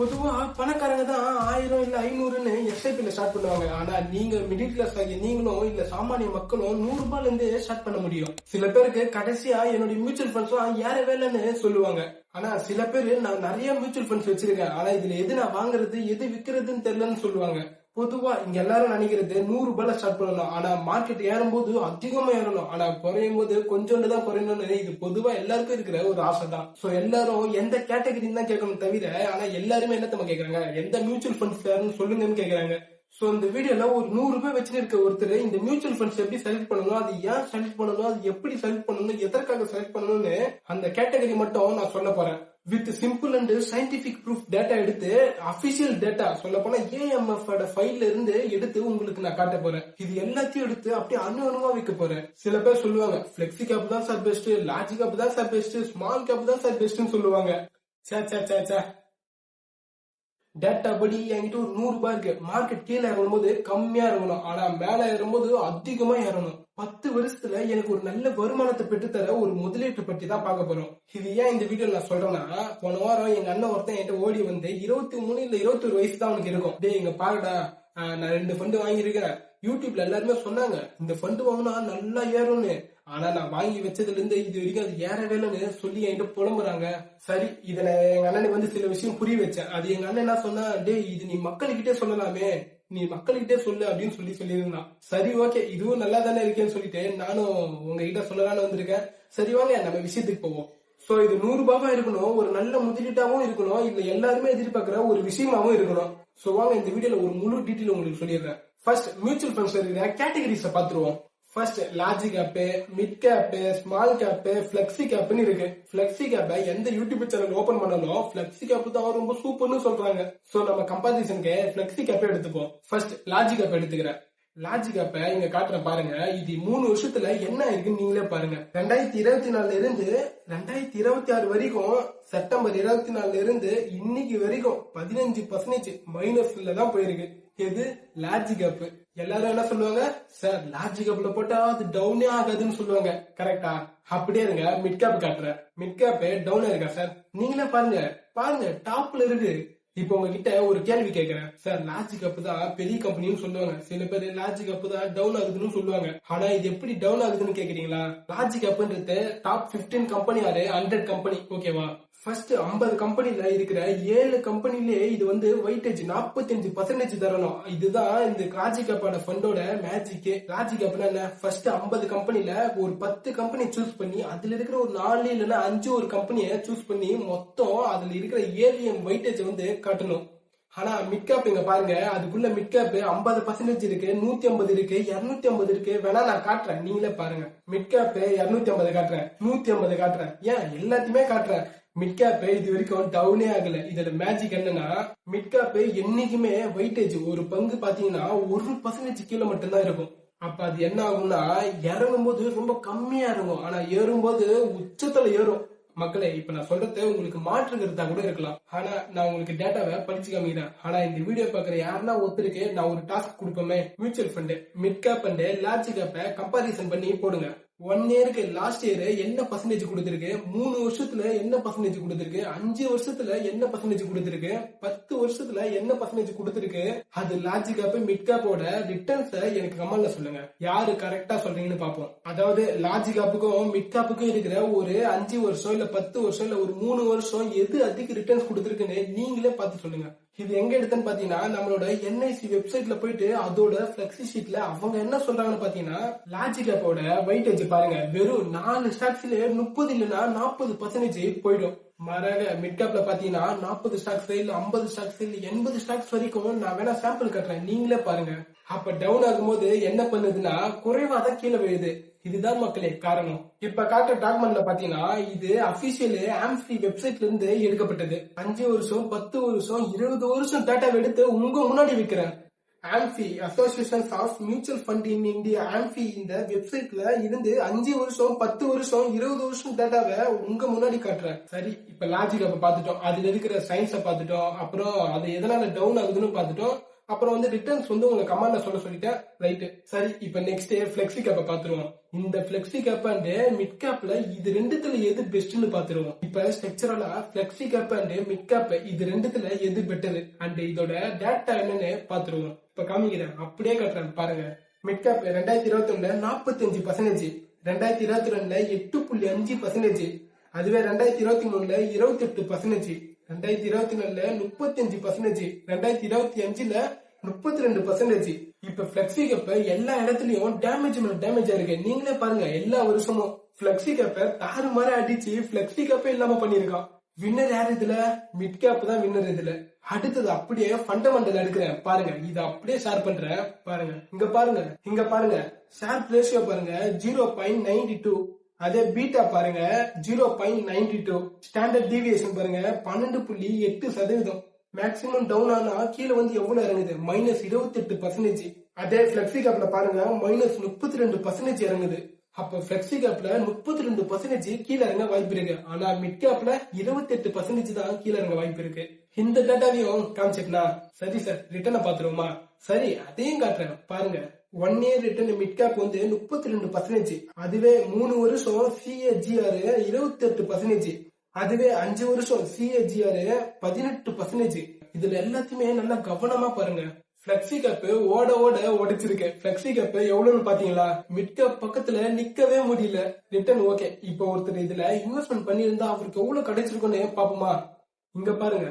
பொதுவா பணக்காரங்க தான் 1000 இல்ல 500ன்னு எஸ்ஐபில ஸ்டார்ட் பண்ணுவாங்க. ஆனா நீங்க மிடில் கிளாஸ் ஆகிய நீங்களும் இல்ல சாமானிய மக்களும் 100 ரூபாயில இருந்து ஸ்டார்ட் பண்ண முடியும். சில பேருக்கு கடைசியா என்னுடைய மியூச்சுவல் ஃபண்ட்ஸ்லாம் ஏறவே இல்லைன்னு சொல்லுவாங்க. ஆனா சில பேரு நான் நிறைய மியூச்சுவல் ஃபண்ட்ஸ் வச்சிருக்கேன், ஆனா இதுல எது நான் வாங்குறது எது விக்கிறதுன்னு தெரியலன்னு சொல்லுவாங்க. பொதுவா இங்க எல்லாரும் நினைக்கிறது 100 ரூபாயில ஸ்டார்ட் பண்ணணும். ஆனா மார்க்கெட் ஏறும் போது அதிகமா ஏறணும், ஆனா குறையும் போது கொஞ்சோண்டு தான் குறையணும்னு இது பொதுவா எல்லாருக்கும் இருக்கிற ஒரு ஆசை தான். சோ எல்லாரும் எந்த கேட்டகரின்னு தான் கேட்கணும் தவிர, ஆனா எல்லாருமே என்ன தಮ್ಮ கேக்குறாங்க, எந்த மியூச்சுவல் ஃபண்ட்ஸ் சொல்லுங்கன்னு கேக்குறாங்க. சோ இந்த வீடியோல ஒரு 100 ரூபாய் வச்சுட்டு இருக்க ஒருத்தர் இந்த மியூச்சுவல் ஃபண்ட்ஸ் எப்படி செலக்ட் பண்ணணும், அது ஏன் செலக்ட் பண்ணணும், அது எப்படி செலக்ட் பண்ணணும், எதற்காக செலக்ட் பண்ணணும்னு அந்த கேட்டகரி மட்டும் நான் சொல்ல போறேன். With simple and scientific proof data எடுத்து அபிஷியல் டேட்டா சொல்ல போனா ஏஎம்எஃப் ஃபைல்ல இருந்து எடுத்து உங்களுக்கு நான் காட்ட போறேன். இது எல்லாத்தையும் எடுத்து அப்படியே அணுவா வைக்க போறேன். சில பேர் சொல்லுவாங்க பிளெக்ஸி கேப் தான் சார் பெஸ்ட், லார்ஜ் கேப் தான் சார் பெஸ்ட், ஸ்மால் கேப் தான் சார் பெஸ்ட்னு சொல்லுவாங்க. டேட்டா படி என்கிட்ட ஒரு 100 ரூபாய் இருக்கு. மார்க்கெட் கீழே இறங்கும் போது கம்மியா இறங்கணும், ஆனா மேல ஏறும்போது அதிகமா ஏறணும். 10 வருஷத்துல எனக்கு ஒரு நல்ல வருமானத்தை பெற்றுத்தர ஒரு முதலீட்டு பற்றி தான் பார்க்க போறோம். இது ஏன் இந்த வீடியோ நான் சொல்றேன்னா, போன வாரம் எங்க அண்ணன் ஒருத்தன் என்கிட்ட ஓடி வந்து 23 இல்ல 21 வயசு தான் அவனுக்கு இருக்கும். டே இங்க பாருடா, நான் 2 ஃபண்டு வாங்கியிருக்கேன். யூடியூப்ல எல்லாருமே சொன்னாங்க இந்த ஃபண்டு வாங்கினா நல்லா ஏறும்னு, ஆனா நான் வாங்கி வச்சதுல இருந்து இது வரைக்கும் அது ஏறவே இல்லைன்னு சொல்லி என்கிட்ட புலம்புறாங்க. சரி, இதுல எங்க அண்ணனுக்கு வந்து சில விஷயம் புரிய வச்சேன். அது எங்க அண்ணன் என்ன சொன்னா, டே இது நீ மக்கள்கிட்டே சொல்லலாமே, நீ மக்கள்கிட்டே சொல்லு அப்படின்னு சொல்லியிருந்தான். சரி ஓகே, இதுவும் நல்லா தானே இருக்கேன்னு சொல்லிட்டு நானும் உங்ககிட்ட சொல்லலான்னு வந்திருக்கேன். சரி வாங்க நம்ம விஷயத்துக்கு போவோம். சோ இது 100 ரூபாவா இருக்கணும், ஒரு நல்ல முதலீட்டாவும் இருக்கணும், இல்ல எல்லாருமே எதிர்பார்க்கிற ஒரு விஷயமாவும் இருக்கணும். சோ வாங்க இந்த வீடியோல ஒரு முழு டீட்டெயில் உங்களுக்கு சொல்லிடுறேன். ஃபர்ஸ்ட் மியூச்சுவல் ஃபண்ட்ஸ் இருக்கிற கேட்டகரிஸ பாத்துருவோம். First large cap, mid cap, small cap, flexi கேப்னு இருக்கு. பிளெக்ஸி கேப்ப எந்த யூடியூப் சேனல் ஓபன் பண்ணாலும் பிளெக்ஸி கேப் தான் ரொம்ப சூப்பர்னு சொல்றாங்க. சோ நம்ம கம்பாரிசனுக்கு பிளெக்ஸி கேப் எடுத்துப்போம். ஃபர்ஸ்ட் லார்ஜ் கேப் எடுத்துக்கிறேன். லார்ஜ் கேப்ப இங்க காட்டுற பாருங்க. இது 3 வருஷத்துல என்ன இருக்குன்னு நீங்களே பாருங்க. 2024 இருந்து 2026 வரைக்கும், செப்டம்பர் 24 இருந்து இன்னைக்கு வரைக்கும் 15% மைனஸ்ல தான் போயிருக்கு. எது லார்ஜ் கேப். எல்லாரும் என்ன சொல்லுவாங்க, சார் லார்ஜ் கேப்ல போட்டா அது டவுனே ஆகாதுன்னு சொல்லுவாங்க. கரெக்டா? அப்படியே இருங்க, மிட் கேப் காட்டுறேன். மிட் கேப் டவுன் இருக்கா சார்? நீங்களே பாருங்க டாப்ல இருக்கு. இப்ப உங்ககிட்ட ஒரு கேள்வி கேட்கிறேன், சார் லார்ஜ் கப் தான் பெரிய கம்பெனின்னு சொல்லுவாங்க, சில பேர் லார்ஜ் கப் தான் டவுன் ஆகுதுன்னு சொல்லுவாங்க. ஆனா இது எப்படி டவுன் ஆகுதுன்னு கேக்குறீங்களா? லார்ஜ் கப்ன்றது டாப் 15 கம்பெனி ஆறு 100 கம்பெனி, ஓகேவா? ஃபர்ஸ்ட் 50 கம்பெனில இருக்கிற 7 கம்பெனிலே இது வந்து வெயிட்டேஜ் 45% தரணும். இதுதான் இந்த லார்ஜ் கேப்போட ஃபண்டோட மேஜிக். லார்ஜ் கேப்னா என்ன? ஃபர்ஸ்ட் 50 கம்பெனில ஒரு 10 கம்பெனி சூஸ் பண்ணி அதுல இருக்கிற ஒரு 4 இல்லைன்னா 5 ஒரு கம்பெனியை சூஸ் பண்ணி மொத்தம் அதுல இருக்கிற ஏலிஎம் வெயிட்டேஜ் வந்து காட்டணும். ஆனா மிட் கேப் இங்க பாருங்க, அதுக்குள்ள மிட் கேப் 50% இருக்கு, 150 இருக்கு, 250 இருக்கு. வேணா நான் காட்டுறேன், நீங்களே பாருங்க. மிட் கேப் 250 காட்டுறேன், 150 காட்டுறேன், ஏன் எல்லாத்தையுமே காட்டுறேன். மிட் கேப் இது வரைக்கும் டவுனே ஆகல. இதோட மேஜிக் என்னன்னா, மிட் கேப் என்னைக்குமே வெயிட்டேஜ் ஒரு பங்கு பாத்தீங்கன்னா 1% கீழே மட்டும்தான் இருக்கும். அப்ப அது என்ன ஆகும்னா, இறங்கும் போது ரொம்ப கம்மியா இருக்கும், ஆனா ஏறும்போது உச்சத்துல ஏறும். மக்களே, இப்ப நான் சொல்றது உங்களுக்கு மாற்று கருத்தா கூட இருக்கலாம், ஆனா நான் உங்களுக்கு டேட்டாவை படிச்சு காமிக்கிறேன். ஆனா இந்த வீடியோ பாக்குற யாருன்னா ஒருத்தருக்கு நான் ஒரு டாஸ்க் கொடுப்போமே, mutual fund mid cap and large கேப்பை கம்பாரிசன் பண்ணி போடுங்க. 1 இயருக்கு லாஸ்ட் இயர் என்ன பர்சன்டேஜ் கொடுத்திருக்கு, 3 வருஷத்துல என்ன பர்சன்டேஜ் கொடுத்திருக்கு, 5 வருஷத்துல என்ன பர்சன்டேஜ் கொடுத்திருக்கு, 10 வருஷத்துல என்ன பர்சன்டேஜ் கொடுத்திருக்கு. அது லார்ஜ் கேப் மிட் கேப்போட ரிட்டர்ன்ஸ் எனக்கு கமெண்ட்ல சொல்லுங்க, யாரு கரெக்டா சொல்றீங்கன்னு பாப்போம். அதாவது லார்ஜ் கேப்புக்கும் மிட் கேப்புக்கும் இருக்கிற ஒரு 5 வருஷம் இல்ல 10 வருஷம் இல்ல ஒரு 3 வருஷம் எது அதிக ரிட்டர்ன்ஸ் கொடுத்திருக்குன்னு நீங்களே பார்த்து சொல்லுங்க. இது எங்க எடுத்தேன்னு பாத்தீங்கன்னா, நம்மளோட என்ஐசி வெப்சைட்ல போயிட்டு அதோட பிளெக்ஸி ஷீட்ல அவங்க என்ன சொல்றாங்கன்னு பாத்தீங்கன்னா, லார்ஜ் கேப்போட வெயிட்டேஜ் பாருங்க, வெறும் 4 ஸ்டாக்ஸ்ல 30 இல்லைன்னா 40% போயிடும். மாறாக மிட் கேப்ல பாத்தீங்கன்னா 40 ஸ்டாக்ஸ் இல்ல 50 ஸ்டாக்ஸ் இல்ல 80 ஸ்டாக்ஸ் வரைக்கும் நான் வேணா சாம்பிள் கட்டுறேன், நீங்களே பாருங்க. அப்ப டவுன் ஆகும்போது என்ன பண்ணுதுன்னா, குறைவாதான் கீழே விழுது. இதுதான் மக்களே காரணம். இப்ப காட்டுற டாக்குமெண்ட்ல பாத்தீங்கன்னா, இது அபிஷியல் ஆம்ஃபி வெப்சைட்ல இருந்து எடுக்கப்பட்டது. 5 வருஷம் 10 வருஷம் 20 வருஷம் டேட்டா எடுத்து உங்க முன்னாடி வைக்கிறேன். AMFI association of mutual fund in India, AMFI இந்த வெப்சைட்ல இருந்து 5 வருஷம் 10 வருஷம் 20 வருஷம் டேட்டாவை உங்க முன்னாடி காட்டுறேன். சரி, இப்ப லாஜிக் அப்ப பாத்துட்டோம், அதுல இருக்கிற சயின்ஸ பாத்துட்டோம், அப்புறம் அது எதனால டவுன் ஆகுதுன்னு பாத்துட்டோம். அப்புறம் வந்து ரிட்டர்ன்ஸ் வந்து உங்க கமெண்ட்ல சொல்லிட்டேன். ரைட். சரி, இப்ப நெக்ஸ்ட் ஃபிளெக்ஸி கேப்பை பாத்துருவோம். இந்த ஃபிளெக்ஸி கேப் அண்ட் மிட் கேப்ல இது ரெண்டுத்துல எது பெஸ்ட்னு பாத்துருவோம். இப்ப ஸ்ட்ரக்சரலா flexi cap and mid cap இது ரெண்டுத்துல எது பெட்டர் அண்ட் இதோட டேட்டா என்னன்னு பாத்துருவோம். இப்ப காமிக்கிறேன், அப்படியே காட்டுறேன் பாருங்க. மிட் கேப் 2021 45%, 2022 8.5%, அதுவே 2023 28%, 2024 35%, 2025 32%. இப்ப பிளெக்ஸி கேப்ப எல்லா இடத்துலயும் டேமேஜ் இருக்கு. நீங்களே பாருங்க, எல்லா வருஷமும் பிளெக்ஸி கேப்ப தாறுமாற அடிச்சு பிளெக்ஸி கேப்பே இல்லாம பண்ணிருக்கான். வின்னர் யார் இதுல? மிட் கேப் தான் வின்னர் இதுல. அடுத்தது அப்படியே ஃபண்டமெண்டல் எடுக்கிறேன் பாருங்க. இத அப்படியே ஷேர் பண்றேன் பாருங்க. இங்க பாருங்க ஷேர் ரேஷியோ பாருங்க 0.92. அதே பீட்டா பாருங்க 0.92. ஸ்டாண்டர்ட் டீவியேஷன் பாருங்க 12.8%. மேக்ஸிமம் டவுன் ஆனா கீழே வந்து எவ்வளவு இறங்குது? -28%. அதே பிளெக்ஸி கேப்ல பாருங்க -32% இறங்குது. அப்ப பிளெக்ஸி கேப்ல 32% கீழே இறங்க வாய்ப்பு இருக்கு. ஆனா மிட் கேப்ல 28% தான் கீழே இறங்க வாய்ப்பு இருக்கு. இந்த டேட்டாவையும் காமிச்சிட்டா சரி சார், ரிட்டர்னை பாத்துருவோமா? சரி, அதையும் காட்டுறேன் பாருங்க. 1 இயர் ரிட்டர்ன் மிட் கேப் வந்து 32%. அதுவே 3 வருஷம் CAGR 28%. அதுவே 5 வருஷம் CAGR 18%. இதுல எல்லாத்தையுமே நல்லா கவனமா பாருங்க. பிளெக்ஸி கேப் ஓட உடைச்சிருக்கு. பிளெக்ஸி கேப் எவ்வளவுன்னு பாத்தீங்களா? மிட் கேப் பக்கத்துல நிக்கவே முடியல. Return okay. இப்ப ஒருத்தர் இதுல இன்வெஸ்ட்மெண்ட் பண்ணியிருந்தா அவருக்கு எவ்வளவு கிடைச்சிருக்குன்னு பாப்போமா? இங்க பாருங்க,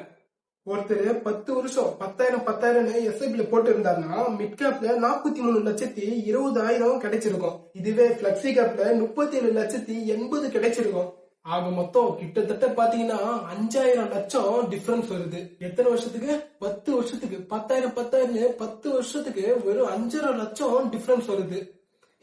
ஒருத்தர் 10 வருஷம் 10,000 எஸ்ஐபில போட்டு இருந்தாருன்னா மிட் கேப்ல 43,20,000 கிடைச்சிருக்கும். இதுவே பிளெக்ஸி கேப்ல 37,80,000 கிடைச்சிருக்கும். ஆக மொத்தம் கிட்டத்தட்ட பாத்தீங்கன்னா 5,000 லட்சம் டிஃபரன்ஸ் வருது. எத்தனை வருஷத்துக்கு? 10 வருஷத்துக்கு. 10,000 10 வருஷத்துக்கு வெறும் 5,500 லட்சம் டிஃபரன்ஸ் வருது.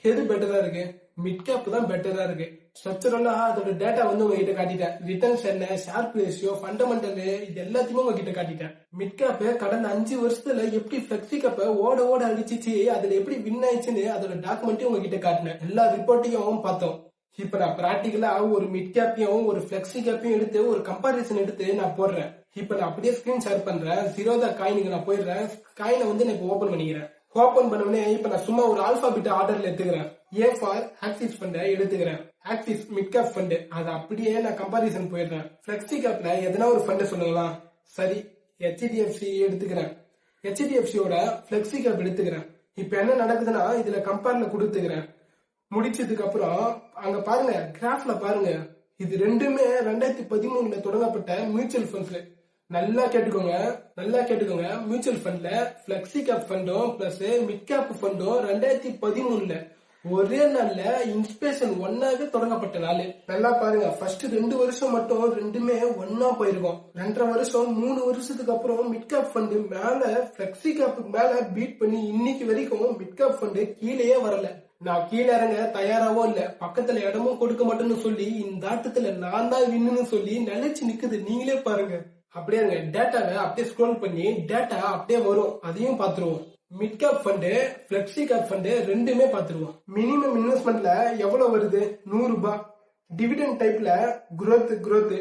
எது பெட்டரா இருக்கு? மிட் கேப் தான் பெட்டரா இருக்கு. ஸ்ட்ரக்சரலா அதோட டேட்டா வந்து உங்ககிட்ட காட்டிட்டேன். ரிட்டர்ன்ஸ் என்ன, ஷார்ப் ரேஷியோ, ஃபண்டமெண்டல், இது எல்லாத்தையுமே உங்ககிட்ட காட்டிட்டேன். மிட் கேப் கடந்த 5 வருஷத்துல எப்படி பிளெக்ஸி கேப்ப ஓட அடிச்சிச்சு, அதுல எப்படி வின் ஆயிடுச்சுன்னு அதோட டாக்குமெண்ட்டையும் உங்ககிட்ட காட்டினேன். எல்லா ரிப்போர்ட்டையும் பார்த்தோம். இப்ப நான் பிராக்டிகலா ஒரு மிட் கேப்பையும் ஒரு பிளெக்ஸி கேப்பையும் எடுத்து ஒரு கம்பாரிசன் எடுத்து நான் போடுறேன். இப்ப நான் அப்படியே ஸ்கிரீன் ஷேர் பண்றேன். ஜீரோதா காயினுக்கு நான் போயிடுறேன். காயினை வந்து நான் இப்ப ஓபன் பண்ணிக்கிறேன். ஓபன் பண்ணவுடனே இப்ப நான் சும்மா ஒரு ஆல்பாபெட் ஆர்டர்ல எடுத்துக்கிறேன். A ஃபார் ஆக்சிஸ் ஃபண்ட் எடுத்துக்கிறேன். ஆக்சிஸ் மிட் கேப் ஃபண்ட், அதை அப்படியே நான் கம்பாரிசன் போயிடுறேன். பிளெக்ஸி கேப்ல எதனா ஒரு ஃபண்ட் சொல்லுங்களா? சரி, HDFC எடுத்துக்கிறேன். HDFCயோட பிளெக்ஸி கேப் எடுத்துக்கிறேன். இப்ப என்ன நடக்குதுன்னா இதுல கம்பேர்ல கொடுத்துக்கிறேன். முடிச்சதுக்கு அப்புறம் அங்க பாருங்க, கிராஃப்ல பாருங்க, இது ரெண்டுமே 2013 தொடங்கப்பட்ட மியூச்சுவல் ஃபண்ட்ஸ். நல்லா கேட்டுக்கோங்க. மியூச்சுவல் ஃபண்ட்ல பிளெக்ஸி கேப் ஃபண்டும் பிளஸ் மிட் கேப் ஃபண்டும் 2013 ஒரே நாள்ல இன்ஸ்பிரேஷன் ஒன்னாக தொடங்கப்பட்ட நாள். நல்லா பாருங்க, ஃபர்ஸ்ட் 2 வருஷம் மட்டும் ரெண்டுமே ஒன்னா போயிருக்கும். 2.5 வருஷம் 3 வருஷத்துக்கு அப்புறம் மிட் கேப் ஃபண்ட் மேல பிளெக்ஸி கேப் மேல பீட் பண்ணி இன்னைக்கு வரைக்கும் மிட் கேப் ஃபண்ட் கீழேயே வரல. நான் கீழே இறங்க தயாராவோ இல்ல, பக்கத்துல இடமும் கொடுக்க மாட்டேன்னு சொல்லி இந்த ஆட்டத்துல நான் தான் வின்னு சொல்லி நினைச்சு நிக்குது. நீங்களே பாருங்க. அப்படியே டேட்டாவை அப்படியே ஸ்க்ரோல் பண்ணி டேட்டா அப்படியே வரும், அதையும் பாத்துருவோம். Mid cap fund, flexi cap fund ரெண்டுமே பாத்துருவோம். மினிமம் இன்வெஸ்ட்மெண்ட்ல எவ்வளவு வருது? 100 ரூபாய். டிவிடெண்ட் டைப்ல growth,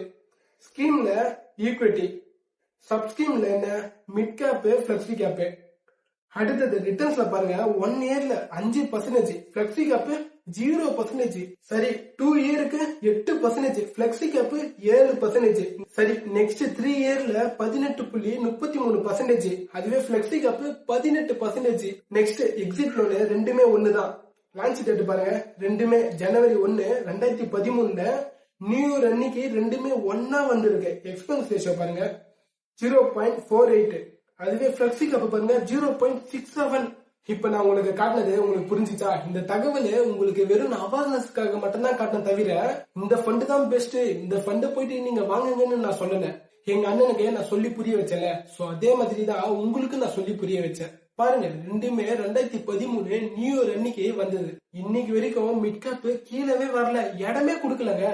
ஸ்கீம்ல ஈக்விட்டி, சப் ஸ்கீம்ல என்ன? Mid cap, flexi cap. அடுத்தது ரிட்டர்ன்ஸ்ல பாருங்க, 1 இயர்ல 5%, பிளெக்ஸி கேப் 0%. சரி, 2 இயருக்கு 8%, பிளெக்ஸி கேப் 7%. சரி, நெக்ஸ்ட் 3 இயர்ல 18.33%, அதுவே flexi cap 18%. Next exit load ரெண்டுமே ஒண்ணுதான். லான்ச் டேட் பாருங்க, ரெண்டுமே ஜனவரி 1, 2013. நியூ இயர் அன்னைக்கு ரெண்டுமே ஒன்னா வந்திருக்கு. எக்ஸ்பென்ஸ் ரேஷியோ பாருங்க 0.48. அதுவே பிளெக்ஸி கேப் பாருங்க 0.67. இப்ப நான் உங்களுக்கு காட்டினது உங்களுக்கு புரிஞ்சுச்சா? இந்த தகவல் உங்களுக்கு வெறும் அவேர்னஸ்க்காக மட்டும்தான் காட்டின தவிர இந்த ஃபண்ட் தான் பெஸ்ட், இந்த ஃபண்ட் போயிட்டு நீங்க வாங்குங்கன்னு நான் சொல்லல. எங்க அண்ணனுக்கு நான் சொல்லி புரிய வச்சல, சோ அதே மாதிரி தான் உங்களுக்கு நான் சொல்லி புரிய வச்சேன். பாருங்க, ரெண்டுமே 2013 நியூ இயர் அன்னைக்கு வந்தது. இன்னைக்கு வரைக்கும் மிட் கேப் கீழவே வரல, இடமே கொடுக்கலங்க.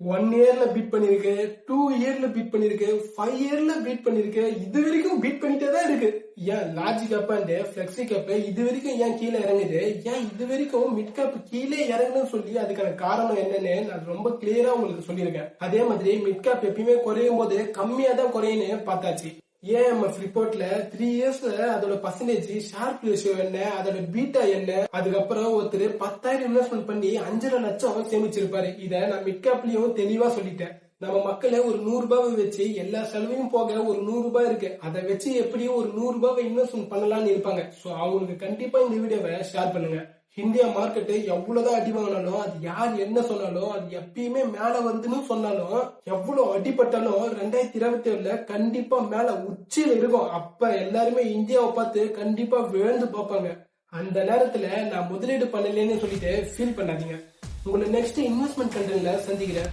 1 இயர்ல பீட் பண்ணிருக்கு, 2 இயர்ல பீட் பண்ணிருக்கு, 5 இயர்ல பீட் பண்ணிருக்கு, இது வரைக்கும் பீட் பண்ணிட்டே தான் இருக்கு. ஏன் large cap and flexi cap இது வரைக்கும் ஏன் கீழே இறங்குது? ஏன் இது வரைக்கும் மிட் கேப் கீழே இறங்குன்னு சொல்லி அதுக்கான காரணம் என்னன்னு நான் ரொம்ப கிளியரா உங்களுக்கு சொல்லியிருக்கேன். அதே மாதிரி மிட் கேப் எப்பயுமே குறையும் போது கம்மியா தான் குறையுன்னு பார்த்தாச்சு. ஏஎம்எஃப் ரிப்போர்ட்ல 3 இயர்ஸ்ல அதோட பர்சன்டேஜ் ஷார்ப் ரேஷியோ என்ன, அதோட பீட்டா என்ன, அதுக்கப்புறம் ஒருத்தர் 10,000 இன்வெஸ்ட்மெண்ட் பண்ணி 5.5 லட்சம் சேமிச்சிருப்பாரு. இத நான் மிட்கேப்லயும் தெளிவா சொல்லிட்டேன். நம்ம மக்களே ஒரு 100 ரூபாவை வச்சு எல்லா செலவையும் போக ஒரு 100 ரூபாய் இருக்கு, அதை வச்சு எப்படியும் ஒரு 100 ரூபாவை இன்வெஸ்ட்மெண்ட் பண்ணலாம்னு இருப்பாங்க. சோ அவங்களுக்கு கண்டிப்பா இந்த வீடியோவை ஷேர் பண்ணுங்க. இந்தியா மார்க்கெட் எவ்வளவுதான் அடி வாங்கினாலும், அது யார் என்ன சொன்னாலும், அது எப்பயுமே மேல வருதுன்னு சொன்னாலும், எவ்வளவு அடிபட்டாலும் 2027ல கண்டிப்பா மேல உச்சியில இருக்கும். அப்ப எல்லாருமே இந்தியாவை பார்த்து கண்டிப்பா விழுந்து பார்ப்பாங்க. அந்த நேரத்துல நான் முதலீடு பண்ணலன்னு சொல்லிட்டு ஃபீல் பண்ணாதீங்க. உங்களை நெக்ஸ்ட் இன்வெஸ்ட்மெண்ட் கண்டென்ட்ல சந்திக்கிறேன்.